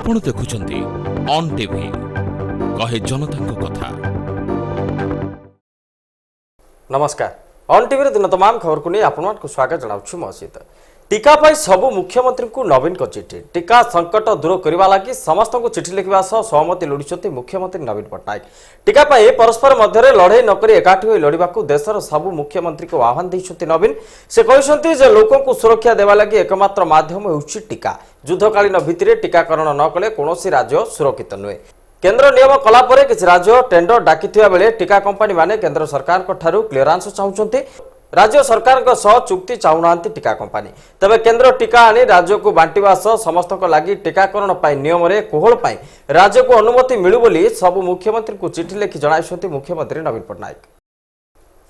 आपण देखुछंती on TV कहे जनता कथा। नमस्कार, ऑन टीवी दिन तमाम खबर को नहीं आपको स्वागत जनाऊँ मो सहित। टीका पाई सबु मुख्यमंत्री को नवीन को चिठी। टीका संकट दूर करने लगी समस्त को चिठी लिखा सह सहमति लोड़ी मुख्यमंत्री नवीन पट्टनायक। टीका पाई परस्पर मध्य लड़ाई नक एकाठी हो लड़वा देशर सबु मुख्यमंत्री को आह्वान देते नवीन। से कहते लोकों को सुरक्षा देवा लगी एकमात्र माध्यम होउछि टीका। युद्धकालीन भित्तिरे टीकाकरण न कले कौनसी राज्य सुरक्षित नुहे। केंद्र नियम कला परे किछि राज्य टेंडर डाकिथिया बेले टीका कंपनी माने केंद्र सरकार को ठारू क्लियरेंस चाहउछन्ते। राज्य सरकार को सह चुक्ति चाहूनांती टीका कंपनी। तबे केंद्र टीका आनी राज्य को बांटिबा सह समस्त को लागि टीकाकरण पाई नियम रे कोहल पाई राज्य को अनुमति मिलु बोली सबु मुख्यमंत्री को चिठी लिखि जणाइछन्ती मुख्यमंत्री नवीन पट्टनायक।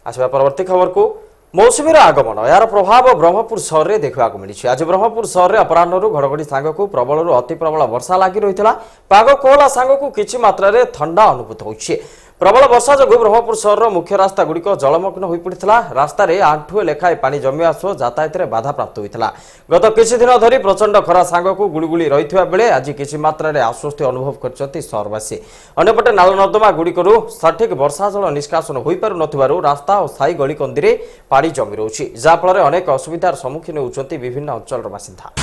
आसबा परवर्ती खबर को मौसुमीर आगमन यार प्रभाव ब्रह्मपुर सहर में देखा मिली। आज ब्रह्मपुर सहर में अपराह्न घड़घड़ी सांगक प्रबल अति प्रबल वर्षा लगी रही है। पाग कोहला सांगक किछि मात्रा रे ठंडा अनुभूत होछि। प्रबल वर्षा जो ब्रह्मपुर सहर मुख्य रास्ता गुड़िक जलमग्न हो पड़ा। रास्तार आंठुए लेखाएं पानी जमिया सह यातायात में बाधा प्राप्त होता। गत किछि दिन धरी प्रचंड खरा सांगक गुड़गुड़ी रही बेले आज किछि मात्रा रे आश्वस्ति अनुभव करछन्ती सहरवासी। अन्यपटे नाल नर्दमा गुड़िकरू सठिक वर्षा जल निष्कासन हो पारु नथिबारु रास्ता और साई गली कंदी पानी जमी रही, जहाँफल अनेक असुविधार सम्मुखीन होउछन्ती विभिन्न अंचल बासिंदा।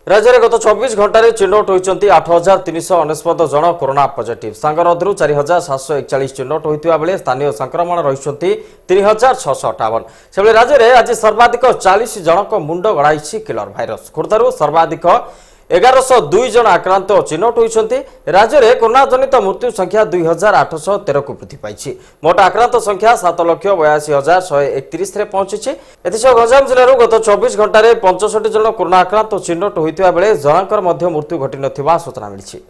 राज्य में गत 24 घंटे चिन्हट होती 8,399 जन कोरोना पॉजिटिव। सांगरदू 4,741 चिन्हट होता बेले स्थानीय संक्रमण रही 3,658। से राज्य में आज सर्वाधिक 40 जनक मुंड गड़ाई किलर भाइरस। खोर्धारू सर्वाधिक 1102 जन आक्रांत चिन्हट होती। राज्य में कोरोना जनित मृत्यु संख्या 2,813 को वृद्धि पाई। मोट आक्रांत संख्या 7,82,131 पहुंची। एसह गंजाम जिलूर गत 24 घंटे 65 जन कोरोना आक्रांत चिन्हट होता बेले जनकर मृत्यु घटी न सूचना मिली।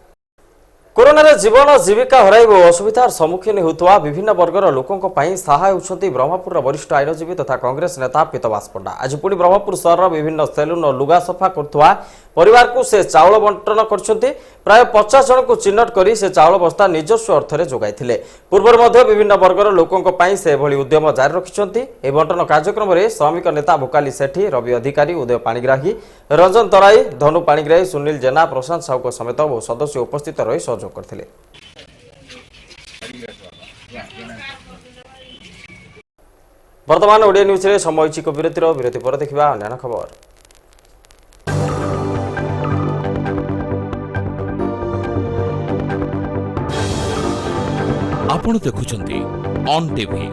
कोरोना रे जीवन जीविका हराई असुविधार सम्मुखीन होता विभिन्न वर्गर लोकों सहाय होती ब्रह्मपुर वरिष्ठ आईनजीवी तथा कांग्रेस नेता पीतवास पंडा। आज पुणी ब्रह्मपुर सहर विभिन्न सेलून और लुगा सफा करुवा परिवार को से चाउल बंटन करछन्ती। प्राय 50 जन को चिन्हट करी से चाउल बस्ता निजस्व अर्थ रे जोगाइथिले। पूर्वर मध्य विभिन्न वर्गर लोकों से भली उद्यम जारी रखिछन्ती। ए बंटन कार्यक्रम रे श्रमिक नेता भोकाली सेठी, रवि अधिकारी, उदय पाणिग्राही, रंजन तराई, धनु पाणिग्राही, सुनील जेना, प्रशांत साहू समेत बहु सदस्य उपस्थित रही सहयोग करथिले। वर्तमान ओडिया न्यूज रे समय को विरति पर देखिबा अन्य खबर। आपण देखुछंती ऑन टीवी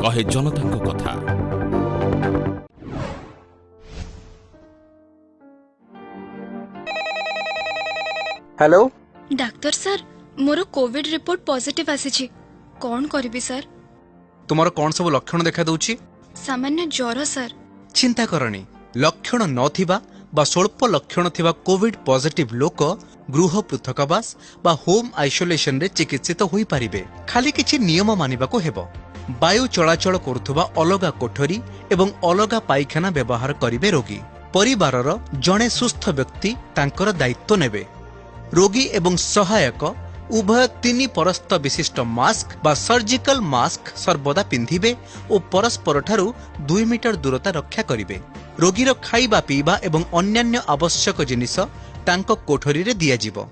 कहे जनता कथा। हेलो डाक्टर सर, मोर कोविड रिपोर्ट पॉजिटिव आसीछि। कोन करबी सर? तुमर कोन सब लक्षण देखा दउछि? सामान्य ज्वर सर। चिंता करनी, लक्षण नथिबा बा स्वल्प लक्षण थिबा कोविड पॉजिटिव लोक गृह पृथकवास बा होम आइसोलेशन रे चिकित्सित होई परिबे। खाली किछि नियम मानिबाको हेबो। वायु चलाचल करुथुबा अलगा कोठरी एवं अलगा पाइखाना व्यवहार करिवे रोगी। परिवारर जणे सुस्थ व्यक्ति तांकर दायित्व नेबे। रोगी एवं सहायक उभय 3 परस्त विशिष्ट मास्क बा सर्जिकल मास्क सर्वदा पिंधिबे और परस्पर ठारू 2 मीटर दूरता रक्षा करिवे। रोगीर खाइबा पीबा एवं अन्यान्य आवश्यक जिनिस तांको कोठरी रे दिया जिवो।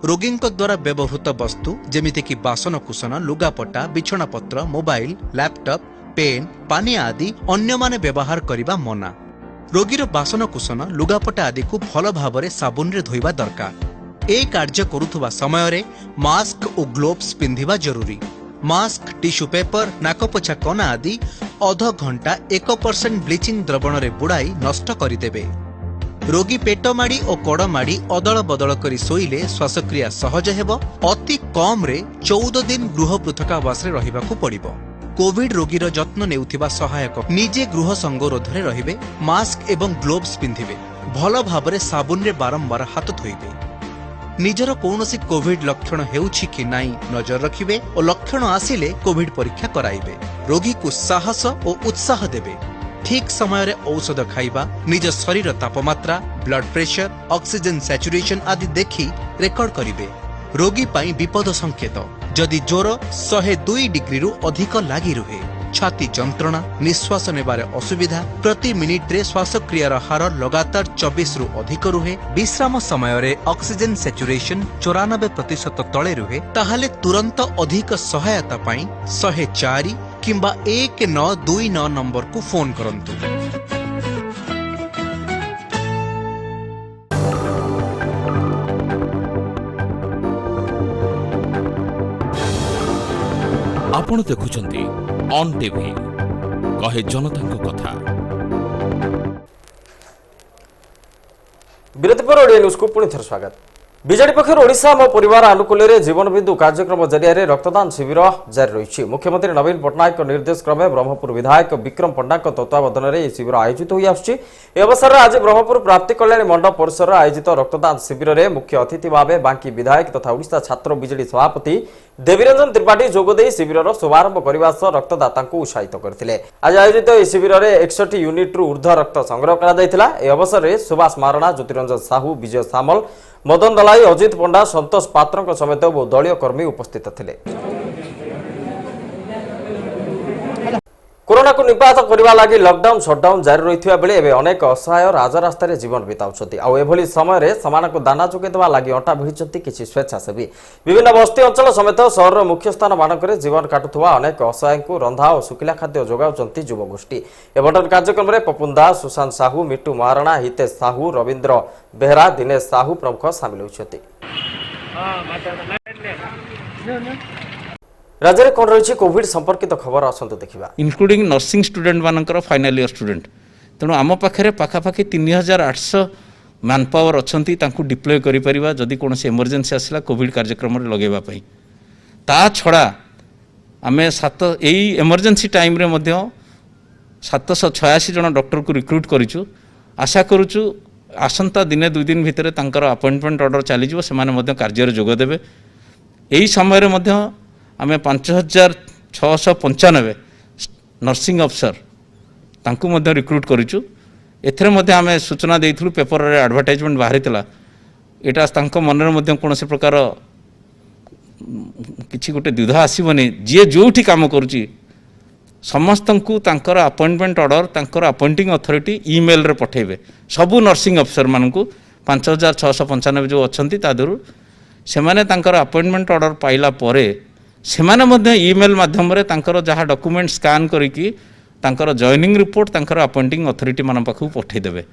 रोगींक द्वारा व्यवहृत वस्तु जेमिति कि बासनकुसन, लुगापटा, बिछणापत्र, मोबाइल, लैपटॉप, पेन, पानी आदि अन्य माने व्यवहार करिबा मना। रोगीर बासनकुसन, लुगापटा आदि को भल भावरे साबुन रे धोइबा दरकार। ए कार्य करुथुबा समय रे मास्क और ग्लोव्स पिंधिबा जरूरी। मास्क, टिश्यू पेपर, नाकपोछा कना आदि अध घंटा 1% ब्लीचिंग द्रवण रे बुड़ाई नष्ट करिदेबे। रोगी पेट माड़ी और कड़ माड़ी अदल बदल करी सोइले श्वासक्रिया सहज हेबो। अति कम रे 14 दिन गृह पृथकावास रे रहिबाकू पड़िबो। कोविड रोगीर जत्न नेउथिबा सहायक निजे गृह संगरोध रे रहिबे। मास्क एवं ग्लोव्स पिंधिबे। भल भावरे साबुन रे बारंबार हाथ धोइबे। निजर कौनसी कोविड लक्षण हेउछि कि नाई नजर रखिबे और लक्षण आसिले कोविड परीक्षा कराइबे। रोगी को साहस और उत्साह देबे। ठीक समय रे औषध खाइबा, निज शरीर तापमात्रा, ब्लड प्रेशर, ऑक्सीजन सैचुरेशन आदि देखि रेकर्ड करिबे। रोगी पाई विपद संकेत जदि ज्वर 102 डिग्री रु अधिक लागि रुहे, छाती जंत्रणा निश्वास नेबारे असुविधा प्रति मिनिट रे श्वासक्रियार हार लगातार 24 रु अधिक रुहे विश्राम समय रे ऑक्सीजन सैचुरेशन 94% तले रुहे ताहाले तुरंत अधिक सहायता पाई 104 किंबा 1929 नंबर को फोन करंतु। आपण देखुछंती ऑन टीवी कहे जनता कथा। विरति पर ओडिया न्यूज को पुणी थर स्वागत। बीजेडी पक्षर ओडिशा मो परिवार आनुकूल्य रे जीवन बिंदु कार्यक्रम जरिया रक्तदान शिविर जारी रही। मुख्यमंत्री नवीन पट्टनायक निर्देश क्रमे ब्रह्मपुर विधायक विक्रम पंडा तत्वावधान में शिविर आयोजित हो अवसर में आज ब्रह्मपुर प्राप्ति कल्याण मंडप परिसर आयोजित रक्तदान शिविर में मुख्य अतिथि भाव बांकी विधायक तथा ओडिशा छात्र बीजेडी सभापति देवीरंजन त्रिपाठी जोगदे शिविर शुभारंभ करने सह रक्तदाता उत्साहित करते। आज आयोजित यह शिविर में 61 यूनिट्रु ऊर्ध्व रक्त संग्रह कर अवसर में सुभाष महारणा ज्योतिरंजन साहू विजय सामल मदन दलाई अजित पंडा संतोष पात्र समेत बहु दलीय कर्मी उपस्थित थे। कोरोना को निपात करने लगी लॉकडाउन शटडाउन जारी रही बेले एवं अनेक असहाय राजरास्त जीवन बिताउछंती। एभली समय से दाना जोगेदेवा लगी अंटा भिड़िछंती किछि स्वेच्छासेवी। विभिन्न बस्ती अंचल समेत सहर मुख्य स्थान मानक जीवन काटुवा अनेक असहाय को रंधा और सुखिला खाद्य जोगाउछंती युवगोष्ठी। एवं कार्यक्रम में पपुन दास, सुशांत साहू, मिट्टू महारणा, हितेश साहू, रवींद्र बेहरा, दिनेश साहू प्रमुख सामिल होती। राज्य में कौन रही कोविड संपर्कित खबर आसतु देखा इनक्लूडिंग नर्सिंग स्टूडेंट मानकर फाइनल ईयर स्टूडेंट। तेणु आम पाखे पाखापाखि 3800 मैन पावर अच्छा डिप्लॉय करिपरिबा जदि कौन इमरजेंसी आसला कोविड कार्यक्रम लगेवाई। ता छड़ा आमे यही इमरजेंसी टाइम रे मध्य 786 जन डॉक्टर को रिक्रुट करूँ। आशा करूँ आसंता दिने 2 दिन भितर तांकर अपॉइंटमेंट ऑर्डर चलीजो से कार्य जोगदेवे। यही समय मध्य आमे 5695 नर्सिंग अफसर तांकु मध्य रिक्रुट करूँ। एथरे मध्य आमे सूचना देइथलु पेपर रे एडवर्टाइजमेंट बाहरी थिला। एटा तांको मन रे मध्य कोनोसी प्रकार किछि गोटे द्विधा आसीबनी। जे जोठी काम करूची समस्तंकु तांकर अपॉइंटमेंट ऑर्डर तांकर अपॉइंटिंग अथॉरिटी ईमेल रे पठेबे। सबु नर्सिंग अफसर मानकु 5695 जो अछंती तादरु सेमाने तांकर अपॉइंटमेंट ऑर्डर पाइला परे सेमाने मध्य ईमेल माध्यम रे तांकर जहाँ डॉक्यूमेंट स्कान करिकी तांकर जॉइनिंग रिपोर्ट तांकर अपॉइंटिंग अथॉरिटी मान पाखु पठै देबे।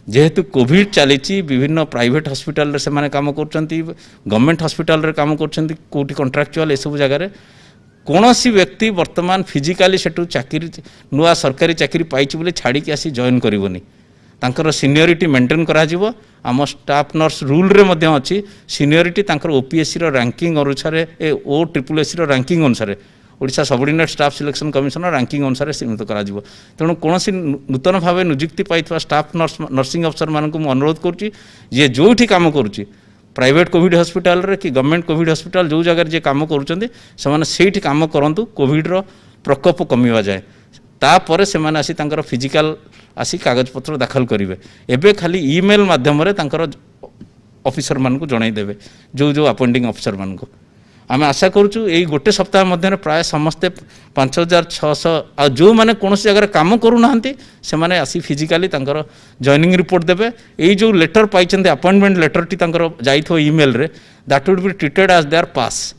जेहेतु कोविड चली विभिन्न प्राइवेट हॉस्पिटल रे सेमाने काम करचंती, गवर्नमेंट हॉस्पिटल रे काम करचंती, कोटी कॉन्ट्रैक्चुअल ए सब जगह रे कोनोसी व्यक्ति वर्तमान फिजिकली सेटू चाकरी नुआ सरकारी चाकरी पाइछि बोली छाड़ी के आसी जॉइन करिवनी। तांकर सीनियरिटी मेंटेन करा जिवो। आम स्टाफ नर्स रूल रे मध्य अछि सीनियरिटी तांकर ओपीएससी रो रैंकिंग अनुसार ओट्रिपलएससी रो रैंकिंग अनुसार Odisha subordinate staff selection commission ranking अनुसार सीमित करा जिवो। तेणु कोनोसी नूतन भाव नियुक्ति पाइथवा स्टाफ नर्सिंग अफसर मानकु मु अनुरोध करूची जे जोठी काम करूची प्राइवेट कोविड हॉस्पिटल रे कि गवर्नमेंट कोविड हॉस्पिटल जो जगह जे काम करूचंदी सेमाने सेठी काम करंतु कोविड रो प्रकोप कमिवा जाए। तापर सेमाने आसी तांकर फिजिकल आसी कागज पत्र दाखल करेंगे। एबे खाली ईमेल माध्यम रे तांकर ऑफिसर मान को जणाई देबे जो जो अपॉइंटिंग ऑफिसर मान को। आम आशा करूँ यही गोटे सप्ताह मध्य प्राय समस्ते 5600 आ जो मैंने कौन जगह काम करूना से माने आसी फिजिकली तांकर जॉइनिंग रिपोर्ट देबे। यही जो लेटर पाई अपॉइंटमेंट लेटर टी तांकर जाइथो ईमेल रे that would be treated as their pass.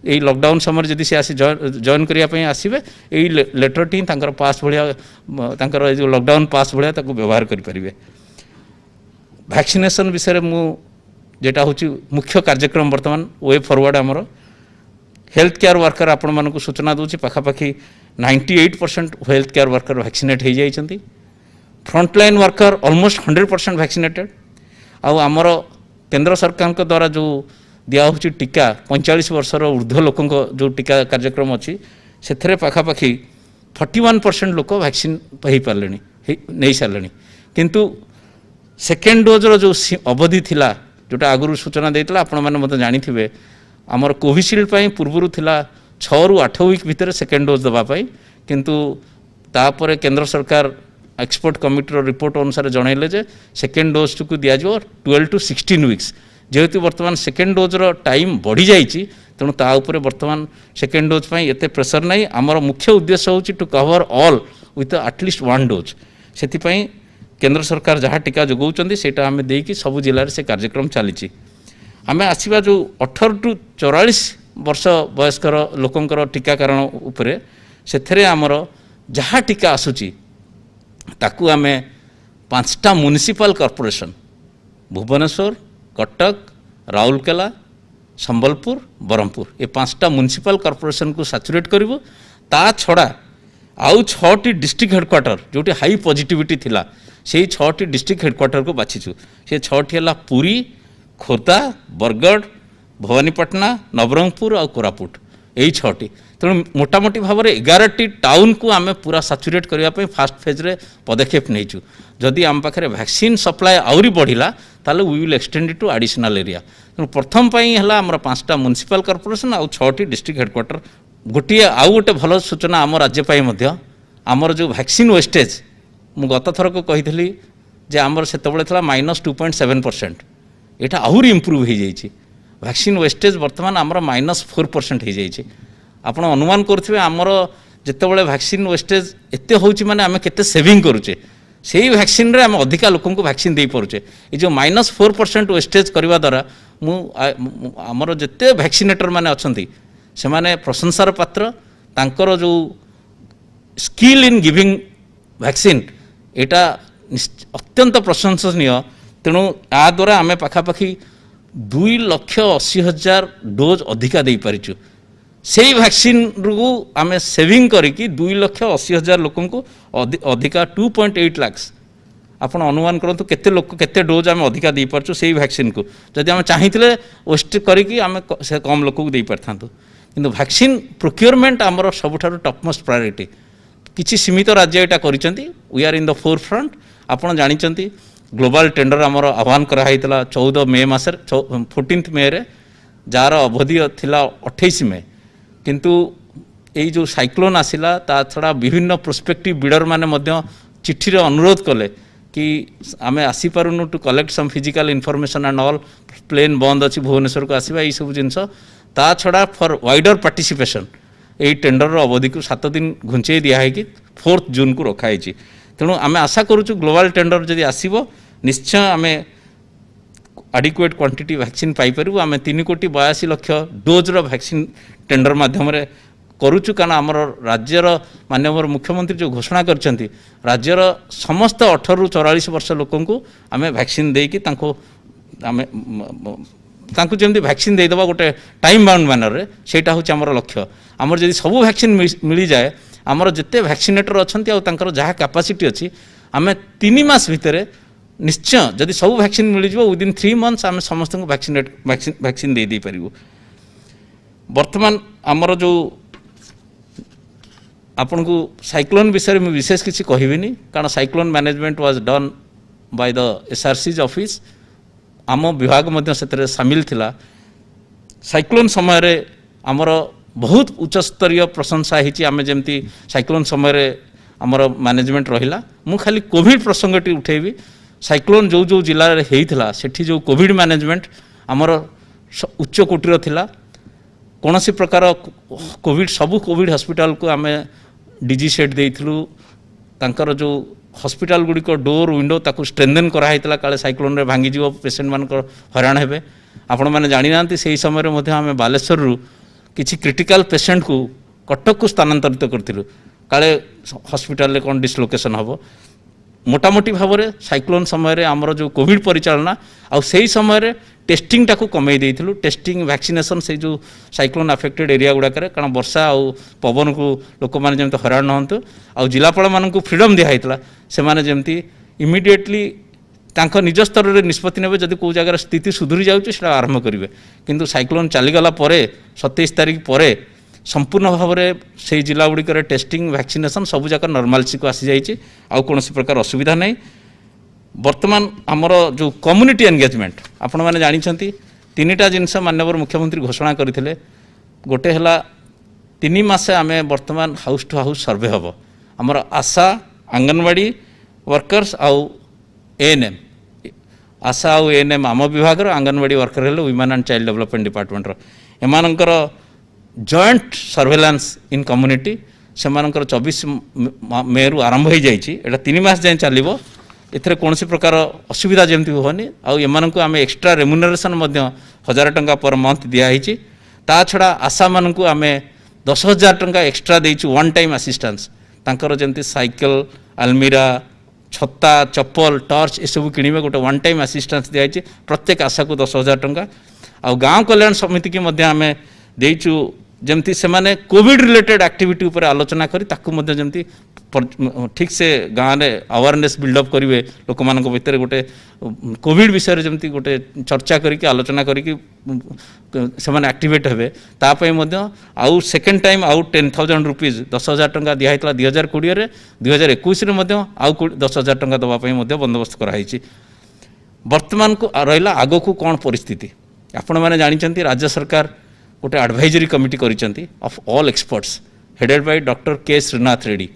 यही लॉकडाउन समय जदि से आसी जॉइन करने आसबे यही लेटर टी तांकर पास भाया जो लॉकडाउन पास भाया व्यवहार करें। वैक्सीनेशन विषय मु जेटा हूँ मुख्य कार्यक्रम वर्तमान वे फॉरवर्ड आमर हेल्थ केयर वर्कर आपण मानक सूचना दूसरी पाखापाखि 98% हेल्थ केयर वर्कर वैक्सीनेट हो जाइछंती। Frontline worker almost 100% vaccinated. आमर केंद्र सरकार के द्वारा जो दिया हूँ टीका 45 वर्षर ऊर्ध्व लोकों जो टीका कार्यक्रम अच्छी से पाखापाखि 41% लोक वैक्सीन हो पारे नहीं सारे। किंतु सेकेंड डोज रो जो अवधि थिला जोटा आगुरी सूचना देता आपण मैंने जानी थे आमर कोविशील्ड पूर्वर थिला 6 ରୁ 8 वीक भितर सेकेंड डोज देवाई। किंतु तापर केंद्र सरकार एक्सपर्ट कमिटी रिपोर्ट अनुसार जनइले जे सेकेंड डोज को दिया 12 to 16 वीक्स। जेहेतु वर्तमान सेकेंड डोज रो टाइम बढ़ी जाइए तेणु ता उपरे वर्तमान सेकेंड डोज पर एत प्रेसर नहीं आमर मुख्य उद्देश्य हूँ to cover all with at least 1 dose से केंद्र सरकार जहाँ टीका जोगाउछन्ति सेटा आमे देकी सबु जिल्ला से कार्यक्रम चली आमे आसीबा जो 18 टू 44 वर्ष वयस्कर लोकंकर टीकाकरण उपरे सेथरे आमर जहाँ टीका आसुची ताकू आमे 5टा म्युनिसिपल कॉर्पोरेशन भुवनेश्वर कटक राउरकेला संबलपुर ब्रह्मपुर ये 5टा म्युनिसिपल कॉर्पोरेशन को सैचुरेट करिवो ता छड़ा आउ 6टी डिस्ट्रिक्ट हेडक्वार्टर जोटी हाई पॉजिटिविटी थिला से 6टी डिस्ट्रिक्ट हेडक्वार्टर को बाछिछु से 6टी हला पुरी खोर्धा बरगढ़ भवानीपाटना नवरंगपुर और कोरापुट यही 6टी तेणु मोटामोटी भाव में 11टी टाउन को आम पूरा सैचुरेट करने फास्ट फेज रे पदक्षेप नहीं जदि आम पाखे वैक्सीन सप्लाय आहरी बढ़ला ताले we will extend to additional area तेणु प्रथम है आम 5टा म्युनिसिपल कॉर्पोरेशन आउ 6टी डिस्ट्रिक्ट हेडक्वार्टर गोटे आउ गोटे भल सूचना आम राज्य आमर जो वैक्सीन वेस्टेज मु गत थर को कही जे आमर से -2.7% यहाँ आहरी इम्प्रूव हो जाइए वैक्सीन वेस्टेज बर्तमान आमर -4% हो जाइए आप अनुमान करुवे आमर जितेबाला वैक्सीन वेस्टेज एत हो माने आम केते सेविंग करुचे से ही वैक्सीन रे आम अधिका लोक वैक्सीन दे पारुचे ये जो -4% वेस्टेज करने द्वारा आमर जिते वैक्सीनेटर माने अच्छी से माने प्रशंसार पात्र तांकर जो स्किल इन गिविंग वैक्सीन एटा अत्यंत प्रशंसनीय तेणु या द्वारा आम पाखापाखि 2,80,000 डोज अधिका दे पारिचु से वैक्सीन रु आम सेविंग करिकी 2,80,000 लोक अधिका 2.8 लाख आपण अनुमान करंतु केते लोक केते डोज आम अधिका दे पारछु से वैक्सीन को जदि आम चाहिथिले वेस्ट करिकी आम से कम लोक को दे पारथांतु किंतु वैक्सीन प्रोक्योरमेंट आमर सबुठारु टॉपमोस्ट प्रायोरिटी किछि सीमित राज्य एटा करिसेंती we are in the forefront आपण जानिचंती ग्लोबल टेंडर आमर आह्वान कराइला 14 मे मासर 14 मे रे जार अवधि थिला 28 मे किंतु यही जो साइक्लोन आसिला ता छड़ा विभिन्न प्रोस्पेक्टिव बिडर माने मध्य चिट्ठी रे अनुरोध कले कि आमे आसी पारुनु to collect some physical information and all plane बंद अच्छी भुवनेश्वर को आसवा यही सब जिनस ता छड़ा फॉर वाइडर पार्टिसिपेशन यही टेंडर अवधि को 7 दिन घुंचे दिखाई 4 जून को रखाई तेणु आम आशा करूँ ग्लोबल टेंडर जदि आसब निश्चय आम आडिक्वेट क्वांटिटी वैक्सीन पाइपर आम 3,82,00,000 डोज्र वैक्सीन टेंडर माध्यम करुचु कारण आमर राज्यर माननीय मुख्यमंत्री जो घोषणा करछंती राज्यर समस्त 18 ରୁ 44 वर्ष लोक आम वैक्सीन देकी तांको जमी वैक्सीन देदेबा गोटे टाइम बाउंड मैनर सेटा हूँ आमर लक्ष्य आमर जदि सबू वैक्सीन मिल जाए आमर जिते वैक्सीनेटर अच्छा जहाँ कैपेसिटी अच्छी आम 3 मास भितर निश्चय जदि सब वैक्सीन मिल जाए विदिन 3 मंथ्स आम समस्त वैक्सीन दे दे पारिबु वर्तमान आमर जो आपन को साइक्लोन विषय में विशेष किसी कहबिनी कारण cyclone management was done by the SRCs office आम विभाग मध्य से सामिल थिला साइक्लोन समय रे आमर बहुत उच्चस्तरीय प्रशंसा होती आम जमी साइक्लोन समय आमर मैनेजमेंट रहिला मु खाली कोविड प्रसंगटी उठेबी साइक्लोन जो जो जिले में होता सेठी जो कोविड मैनेजमेंट आमर उच्च कोटीर थिला कौन सी प्रकार कोविड सबू कोविड हॉस्पिटल को आम डीजी सेट देइथिलु तांकर जो हॉस्पिटल गुड़िक डोर विंडो ताकू स्ट्रेंथन कराइला काले साइक्लोन रे भांगी जीव पेशेंट मान हैरान हेबे आपण मैंने जानी ना से समय आम बालेश्वर किसी क्रिटिकल पेशेंट को कटक को स्थानांतरित करथिलु काले हॉस्पिटल रे कौन डिसलोकेशन हम मोटामोटी भाव में साइक्लोन समय आमर जो कोविड परिचालना आउ से समय टेस्टिंग टाकू कमे देइथिलु टेस्टिंग वैक्सीनेशन से जो साइक्लोन अफेक्टेड एरिया गुड़ाक कारण वर्षा आउ पवन को लोक मैंने जमी हैरान नहतु आउ जिलापाल मानू फ्रीडम दिखाई से जमी इमिडिएटली तांको निज स्तर में निष्पत्ति ने जब कौ जगह स्थिति सुधुरी जाऊँगी आरंभ करेंगे किंतु साइक्लोन चलीगला 27 तारीख पर संपूर्ण भाव में से जिला गुड़िक टेस्टिंग वैक्सीनेशन सबू जगह नॉर्मालिटी को आसी जाइए आउ कौन प्रकार असुविधा नहीं वर्तमान आमर जो कम्युनिटी एंगेजमेंट आपण मैंने जानी 3टा जिनस माननीय मुख्यमंत्री घोषणा करते गोटे है 3 मास आम बर्तमान हाउस टू हाउस सर्वे हम आमर आशा आंगनवाड़ी वर्कर्स आउ एएनएम आशा आउ एएनएम आम विभाग आंगनवाड़ी वर्कर हेले women and child development department एमानकर जॉइंट सर्वेलांस इन कम्युनिटी से 24 मे रु आरंभ हो जाए 3 मास जाए चलो एथरे कौन प्रकार असुविधा जमी होनी आम आम एक्सट्रा रेमुनरेसन 1000 टंका पर मंथ दिखाई ता छड़ा आशा मानक आम 10,000 टंका एक्सट्रा देचु वन टाइम असिस्टेंस तांकर जमती साइकिल आलमीरा छत्ता चप्पल टर्च ये सब किणवे गोटे वन टाइम असिस्टेंस दिखाई प्रत्येक आशा को 10,000 टंका आ गाँव कल्याण समिति की आम देचु जमती से माने कोविड रिलेटेड एक्टिविटी उपर आलोचना करी ताकू मध्य जमती ठीक से गाँव में अवेयरनेस बिल्डअप करेंगे लोक मान भितर गोटे कोविड विषय जमती गोटे चर्चा करके आलोचना करके एक्टिवेट हे तापाई आउ सेकेंड टाइम आउ 10,000 रुपीज 10,000 टंका दिखाई 2020 2021 आउ 10,000 टंका दवापाई बंदोबस्त कराई वर्तमान को रहा आग को कौन परिस्थिति आपण मैंने जानते राज्य सरकार गोटे एडवाइजरी कमिटी करिसेंती of all experts headed by doctor K Srinath Reddy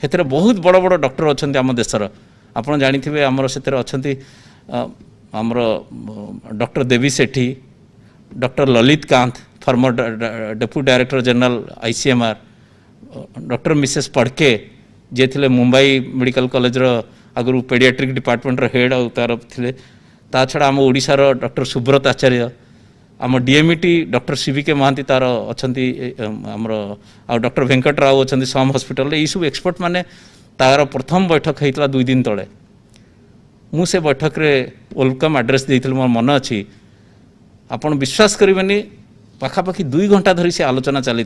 हेतरे बहुत बड़ बड़ डॉक्टर अच्छा आम देशर आपड़ जानी आमर से अच्छा आमर doctor Devi Sethi doctor Lalit Kant former deputy director general ICMR doctor Mrs पड़के जे थे मुंबई मेडिकल कॉलेज आगु पेडियाट्रिक डिपार्टमेंट हेड आ तार थे ता छड़ा आम ओडिशार डॉक्टर सुब्रत आचार्य आम DMET डॉक्टर CVK महांती तार अच्छा आमर आ डॉक्टर वेंकट राव अच्छा सम हॉस्पिटल ये सब एक्सपर्ट माने तार प्रथम बैठक होता 2 दिन तले मुझे बैठक रे वेलकम एड्रेस देते मोर मन अच्छी आपन विश्वास करेंगे पाखापाखि 2 घंटा धरी से आलोचना चली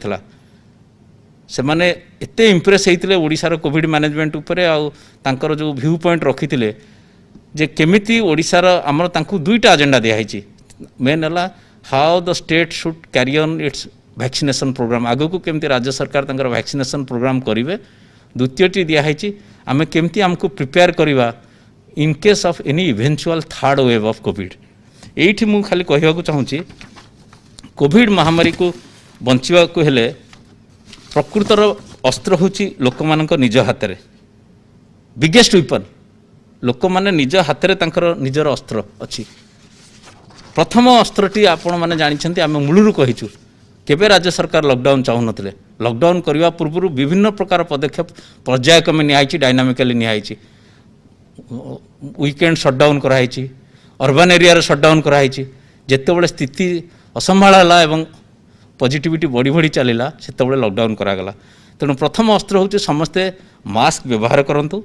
से माने एते इम्प्रेस होते ओडिशार कोविड मैनेजमेंट उपरे आउ तांकर जो व्यू पॉइंट रखी जे केमिति ओडिशार आमर तांकु 2टा एजेंडा दिखाई मेन है how the state should carry on its vaccination programme आगो को केमती राज्य सरकार तांकर वैक्सीनेशन प्रोग्राम करेंगे द्वितीयटी दिखाई आम केमती आमको प्रिपेयर करवा in case of any eventual third wave of Covid ये मुझे खाली कहवाक चाहूँगी कोविड महामारी को बंचा हेले प्रकृतर अस्त्र हूँ लोक मान निज हाथ में बिगेस्ट वेपन लोक मैंने निज हाथ में निजर अस्त्र अच्छी प्रथम अस्त्रटी आपण मैंने जानते आम मूलरू कहीचु केबे राज्य सरकार लॉकडाउन चाहू नथिले लॉकडाउन करने पूर्व विभिन्न प्रकार पदक्षेप पर्यायक्रमे निहाई डायनामिकली निहाई वीकेंड शटडाउन कराई अर्बन एरिया शटडाउन कराई जिते बड़े स्थिति असंभाला एवं पॉजिटिविटी बढ़ी बढ़ी चलला से लॉकडाउन करागला तेणु प्रथम अस्त्र हूँ समस्ते मास्क व्यवहार करंतु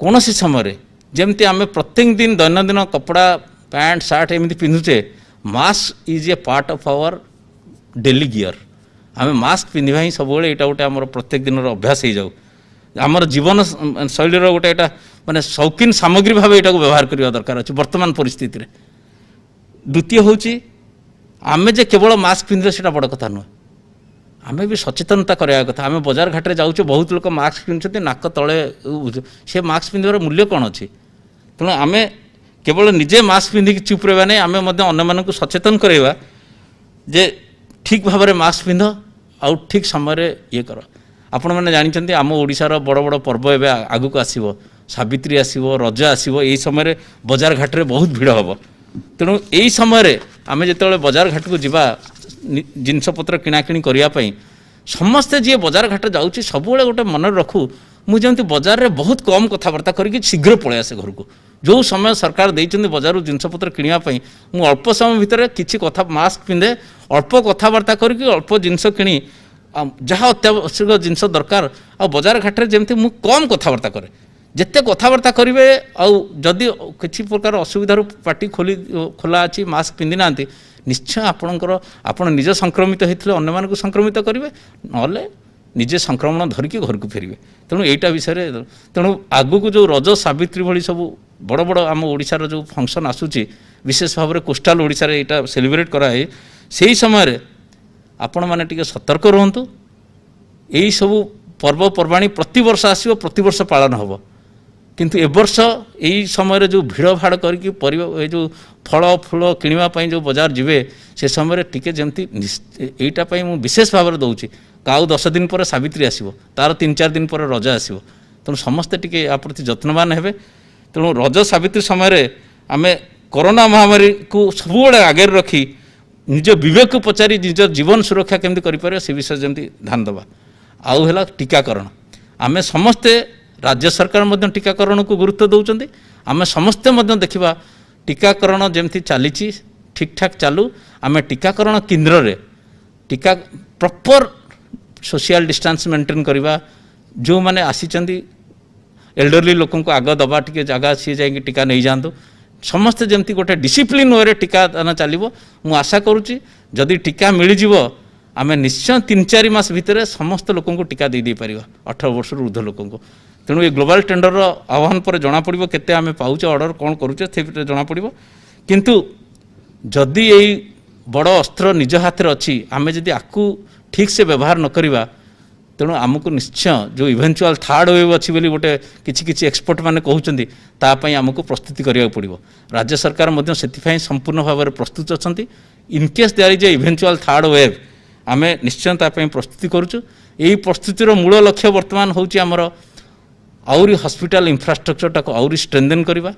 कौन सी समय जमती आम प्रत्येक दिन दैनंदिन कपड़ा पैंट सार्ट एमती पिंधुचे mask is a part of our daily gear आम मास्क पिंधा ही सब यहाँ गोटे आम प्रत्येक दिन अभ्यास हो जाऊ आमर जीवन शैली गोटे यहाँ माने शौकीन सामग्री भाव यहाँ व्यवहार करने दरकार अच्छे वर्तमान परिस्थिति रे द्वितीय हूँ आमे जे केवल मास्क पिंधे से बड़ कथा नुह आम भी सचेतनता कराया कथा आम बजार घाटे जाऊँ बहुत लोग मास्क पिंधुते नाक तले से मास्क पिंधार मूल्य कौन अच्छी तेणु आम केवल निजे मास्क पिंधिक चुप रहा नहीं आम अन्य सचेतन करवा जे ठीक भाव में मास्क पिंध आउ ठीक समय ये कर आपण मैंने जानते आम ओडिशार बड़ बड़ पर्व एवं आगू को आसो सावित्री आसो रज आसो यही समय बजार घाटे बहुत भिड़ हम तेणु यही समय आम जो बजार घाट को जावा जिनपतर किणाकिणी करने समस्ते जी बजार घाट जाऊँगी सब गोटे मन रखू मुझे बजार में बहुत कम कथबार्ता करके शीघ्र पलि आसे घर को जो समय सरकार देते बजार जिनपतर किणापी मुझे अल्प समय भितर किसी कथा मास्क पिंधे अल्प कथबार्ता करके अल्प जिनस किणी जहाँ अत्यावश्यक जिनस दरकार आ बजार घाट में जमी मुझे कम कथबार्ता करे जिते कथबार्ता करेंगे आदि किसी प्रकार असुविधार पार्टी खोला अच्छी मास्क पिंधि ना निश्चय आपण निज संक्रमित होते अन्य मानक संक्रमित करेंगे ना निजे संक्रमण धरिकी घर को फेरवे तेणु यहीटा विषय तेणु आगू को जो रज सावित्री भली सब बड़ बड़ आम ओडिशार जो फंक्शन आसूची विशेष भाव में कोस्टाल ओडिशार यहाँ सेलिब्रेट कराए से समय आपण मैंने टिके सतर्क रुहतु यही सब पर्वपर्वाणी प्रति वर्ष आसो प्रति वर्ष पालन हम किंतु ए वर्ष यही समय जो भिड़ भाड़ करके परिवा जो फल फूल किणवाई जो बजार जीवे से समय टिके जमती यहीटाई मुझे विशेष भाव में दौची आउ 10 दिन पर सावित्री आसो तार 3-4 दिन पर रज आसो तेणु समस्ते टिके या प्रति जत्नवान हेबे तेणु रज सावित्री समय आम कोरोना महामारी को सब आगे रखी निज विवेक को पचारि निज जीवन सुरक्षा केमती करें से विषय जमी ध्यान देवा। आउ है टीकाकरण आम समस्ते राज्य सरकार मध्य टीकाकरण को गुरुत्व दौरान आम समस्ते देखा टीकाकरण जमती चली ठीक ठाक चालू आम टीकाकरण केन्द्र रे टीका प्रॉपर सोशल डिस्टेंस मेंटेन करवा जो मैंने आसी एल्डरली लोक आग दबा टी जगह सी जा टीका नहीं जातु समस्ते जमती गोटे डिसिप्लिन वे टीकादान चलो मु आशा करुच्ची जदि टीका मिल आम निश्चय 3-4 मास भितर समस्त लोक टीका दे पार 18 वर्ष ऊर्ध्व लोक तेणु ये ग्लोबल टेंडर आह्वान पर जना पड़ो केते आम पाचे ऑर्डर कौन करुचे से जना पड़ो किंतु जदि यही बड़ अस्त्र निज हाथ में अच्छी आम जदि आपको ठीक से व्यवहार न करवा तेणु आमको निश्चय जो इवेंचुअल थर्ड वेव अच्छी बोली गोटे किसी एक्सपर्ट मैंने कहते तापाई आमको प्रस्तुति करा पड़ो राज्य सरकार मध्य से संपूर्ण भाव में प्रस्तुत अच्छा in case there is a eventual third wave आम निश्चय तापाई प्रस्तुति करुचु यही प्रस्तुतिर मूल लक्ष्य बर्तमान होची आमर आउरी हॉस्पिटल इंफ्रास्ट्रक्चर टाको आउरी स्ट्रेंथन करवा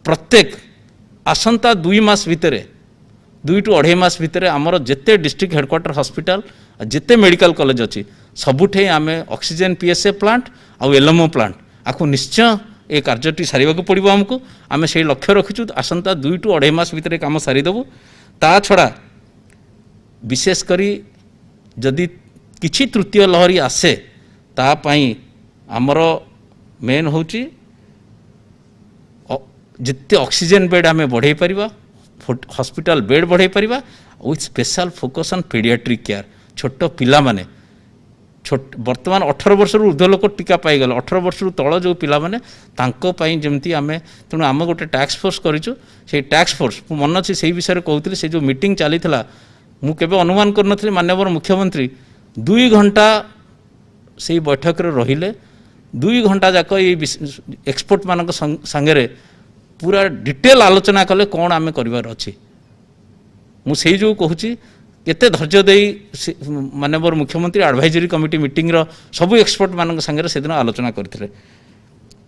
प्रत्येक आसंता 2 मास भितर 2 to 2.5 मास भितर आमर जिते डिस्ट्रिक्ट हेडक्वार्टर हॉस्पिटल जिते मेडिकल कॉलेज अच्छी सबुठे आम ऑक्सीजन पीएसए प्लांट आउ एलएमओ प्लांट आपको निश्चय ये कार्यटी सारे पड़ो आमको आम से लक्ष्य रखीचु आसंता 2 to 2.5 मास भितर काम सारिदेबू ता छड़ा विशेषकर जदि किछि तृतीय लहरी आसे तापाई आमर मेन होची जिते ऑक्सीजन बेड आम बढ़े पारिबा हॉस्पिटल बेड बढ़े Paribas with special focus on paediatric care छोट पिला माने वर्तमान 18 वर्ष ऊर्ध्व लोक टीका पाईगले 18 वर्ष तल जो पिला माने तांको पई जेमती आमे तेणु आम गोटे टास्क फोर्स करिचु से टास्क फोर्स मन अच्छी से विषय कहते से जो मीटिंग चली मु केबे अनुमान करनथि माननीय मुख्यमंत्री 2 घंटा से बैठक रे रहिले 2 घंटा जाक ये एक्सपर्ट मानक संगे पूरा डिटेल आलोचना कले कौन आम कर अच्छी मुझे जो कहूँ केते धैर्य दे माननीय मुख्यमंत्री एडवाइजरी कमिटी मीटिंग रो सब एक्सपर्ट मानक संगे से दिन आलोचना करते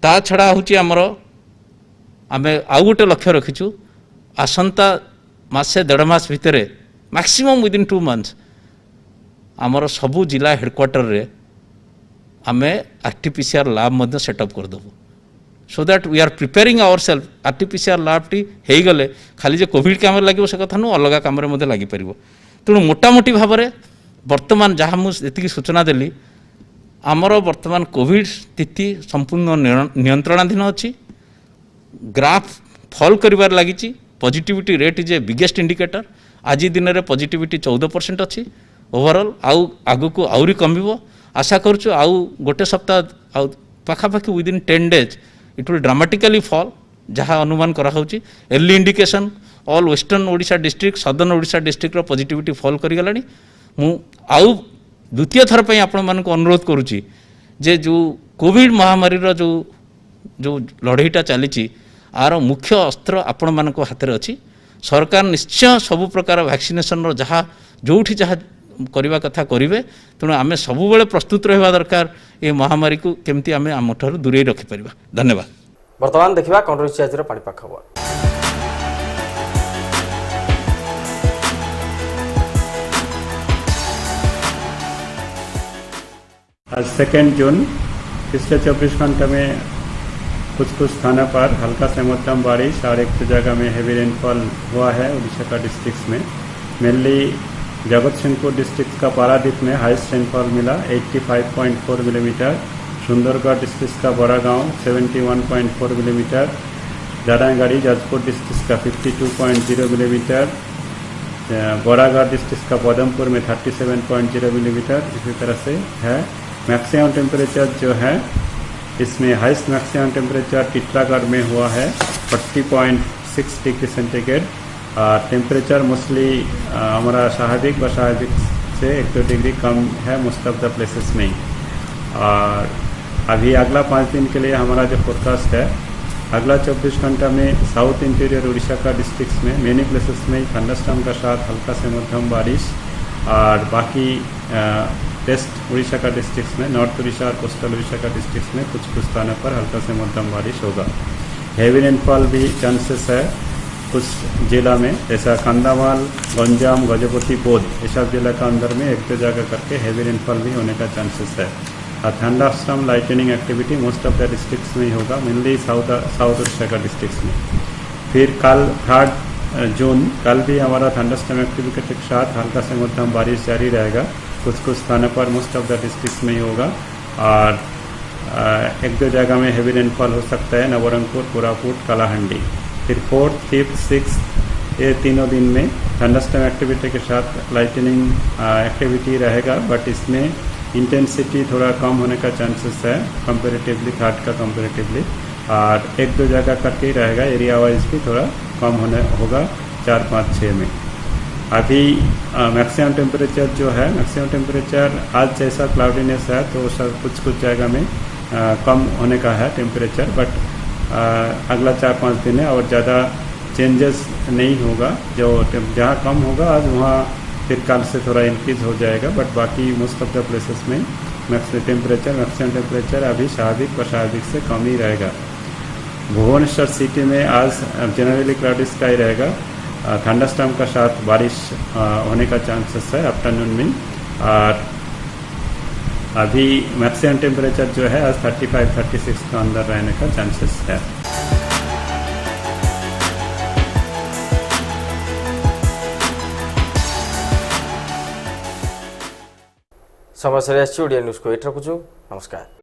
ता छड़ा हूँ आमर आम आउ गोटे लक्ष्य रखीचु आसंता मासे 1.5 मास भितर मैक्सिमम विदिन 2 मंथ्स आमर सबू जिला हेडक्वार्टर रे आम आरटीपीसीआर लैब मध्य सेटअप करदेबू so that we are preparing our self RTPCR lab टी हो गले खाली जो कोविड काम लगे से कथा नु अलग काम लगी पार तेणु मोटामोटी भाव में बर्तमान जहाँ मुझे सूचना देली आमर बर्तमान कोविड स्थिति संपूर्ण नियंत्रणाधीन अच्छी ग्राफ फॉल करिवार लगी positivity rate is a biggest indicator आज दिन में पॉजिटिविटी 14% अच्छी ओवरऑल आगु को आउरी कमिबो आशा करूँ आउ गोटे सप्ताह पाखापाखि within 10 days it will dramatically fall जहाँ अनुमान कराऊँगी early indication all western Odisha district southern Odisha district रो पॉजिटिविटी फॉल करिगलानी मु आउ द्वितीय थर पे आपण मान को अनुरोध करुच्ची जे जो कोविड महामारी रो जो लड़ाईटा चली आर मुख्य अस्त्र आपण मान हाथ में अच्छी सरकार निश्चय सबु प्रकार वैक्सीनेशन रो जहाँ जोठी जहाँ करवा कथा करेंगे तेणु आम सब प्रस्तुत रहा दरकार ये महामारी को केमती आम आम ठार दूरे रखिपर। धन्यवाद। वर्तमान देखा कौन रही आज पाणीपाग खबर। आज 2 जून पिछले 24 घंटे में कुछ स्थानों पर हल्का से मध्यम बारिश और एक जगह में हेवी रेनफॉल हुआ है उड़ीसा का डिस्ट्रिक्ट्स में। मेनली जगत सिंहपुर डिस्ट्रिक्ट का पारादीप में हाईएस्ट रेनफॉल मिला 85.4 मिलीमीटर, सुंदरगढ़ डिस्ट्रिक्ट का बड़ा गांव 71.4 मिलीमीटर, दारागाड़ी जाजपुर डिस्ट्रिक्ट का 52.0 मिलीमीटर, बोरागढ़ डिस्ट्रिक्ट का पदमपुर में 37.0 मिलीमीटर इसी तरह से है। मैक्सिमम टेम्परेचर जो है इसमें हाईएस्ट मैक्सिमम टेम्परेचर टिटलागढ़ में हुआ है 40.6 डिग्री सेंटीग्रेड। टेम्परेचर मोस्टली हमारा स्वाभाविक व स्वाभाविक से 1-2 डिग्री कम है मोस्ट ऑफ द प्लेसेस में। और अभी अगला 5 दिन के लिए हमारा जो फोरकास्ट है अगला 24 घंटा में साउथ इंटीरियर उड़ीसा का डिस्ट्रिक्ट्स में मेनी प्लेसेस में थंडरस्टॉर्म का साथ हल्का से मध्यम बारिश और बाकी वेस्ट उड़ीसा का डिस्ट्रिक्ट्स में, नॉर्थ उड़ीसा और कोस्टल उड़ीसा का डिस्ट्रिक्ट्स में कुछ कुछ स्थानों पर हल्का से मध्यम बारिश होगा। हेवी रेनफॉल भी चांसेस है कुछ जिला में, जैसा कंधामाल, गंजाम, गजपति, बौद्ध, ये सब जिला का अंदर में एक दो जगह करके हेवी रेनफॉल भी होने का चांसेस है। और thunderstorm lightning activity most of the districts में ही होगा, मेनली साउथ उड़ीसा का डिस्ट्रिक्ट्स में। फिर कल 3 जून कल भी हमारा थंडरस्टॉर्म एक्टिविटी के साथ हल्का से मध्यम बारिश जारी रहेगा, कुछ कुछ स्थानों पर मोस्ट ऑफ द डिस्ट्रिक्ट्स में ही होगा। और एक दो जगह में हेवी रेनफॉल हो सकता है, नवरंगपुर, कोरापुट, कालाहांडी। फिर 4th, 5th, 6th ये तीनों दिन में थंडरस्टॉर्म एक्टिविटी के साथ लाइटनिंग एक्टिविटी रहेगा, बट इसमें इंटेंसिटी थोड़ा कम होने का चांसेस है कंपेरेटिवली, 3rd का कंपेरेटिवली। और एक दो जगह करके ही रहेगा, एरिया वाइज भी थोड़ा कम होगा 4, 5, 6 में। अभी मैक्सिमम टेम्परेचर जो है, मैक्सिमम टेम्परेचर आज जैसा क्लाउडीनेस है तो सब कुछ जगह में कम होने का है टेम्परेचर, बट अगला 4-5 दिन है और ज़्यादा चेंजेस नहीं होगा। जो जहाँ कम होगा आज वहाँ फिर कल से थोड़ा इंक्रीज हो जाएगा, बट बाकी मोस्ट ऑफ द प्लेसेस में मैक्सिमम टेम्परेचर अभी स्वाभाविक से कम ही रहेगा। भुवनेश्वर सिटी में आज जनरली क्लाउडी स्काई रहेगा, थंडरस्टॉर्म का साथ बारिश होने का चांसेस है आफ्टरनून में। और अभी मैक्सिमम टेम्परेचर जो है आज 35-36 का अंदर रहने का चांसेस है। समय से ओडिया न्यूज को ये रखुछु। नमस्कार।